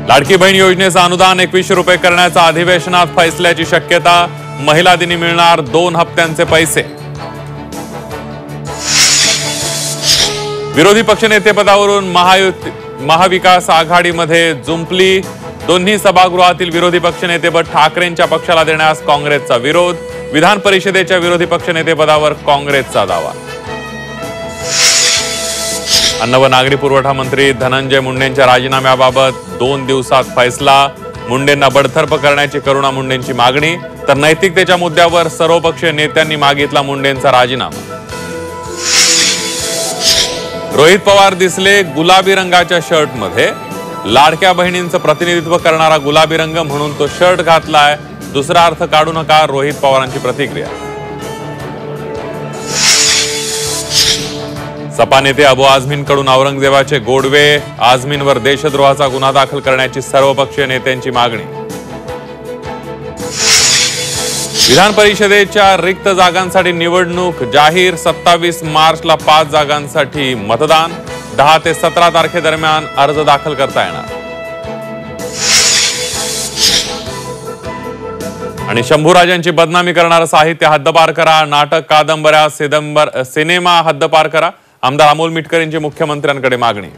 लाडकी बहीण योजनेचं अनुदान 2100 रुपये करण्याचा अधिवेशनात फैसल्याची शक्यता। महिला दिनी मिळणार 2 हप्त्यांचे पैसे। विरोधी पक्षनेतेपदावरून महाविकास आघाडीमध्ये जुंपली। दोन्ही सभागृहातील विरोधी पक्षनेतेपद ठाकरेंच्या पक्षाला देण्यास काँग्रेसचा विरोध। विधान परिषदेच्या विरोधी पक्षनेतेपदावर काँग्रेसचा दावा। अन्न व नागरी पुरवठा मंत्री धनंजय मुंडेंच्या राजीनाम्याबाबत 2 दिवसात फैसला। मुंडेंना बडतर्फ करण्याची करुणा मुंडेंची मागणी, तर नैतिकतेच्या मुद्द्यावर सर्वपक्षीय नेत्यांनी मागितला मुंडेंचा राजीनामा। रोहित पवार दिसले गुलाबी रंगाच्या शर्टमध्ये। लाडक्या बहिणींचं प्रतिनिधित्व करणारा गुलाबी रंग म्हणून तो शर्ट घातलाय, दुसरा अर्थ काढू नका, रोहित पवारांची प्रतिक्रिया। सपा नेते अबू आझमींकडून औरंगजेबाचे गोडवे। आझमींवर देशद्रोहाचा गुन्हा दाखल करण्याची सर्वपक्षीय नेत्यांची मागणी। विधान परिषदेच्या रिक्त जागांसाठी निवडणूक जाहीर। 27 मार्चला 5 जागांसाठी मतदान। 10 ते 17 तारखेदरम्यान अर्ज दाखल करता येणार। आणि शंभूराजांची बदनामी करणारं साहित्य हद्दपार करा। नाटक, कादंबऱ्या, सिनेमा हद्दपार करा। आमदार अमोल मिटकरींची मुख्यमंत्र्यांकडे मागणी।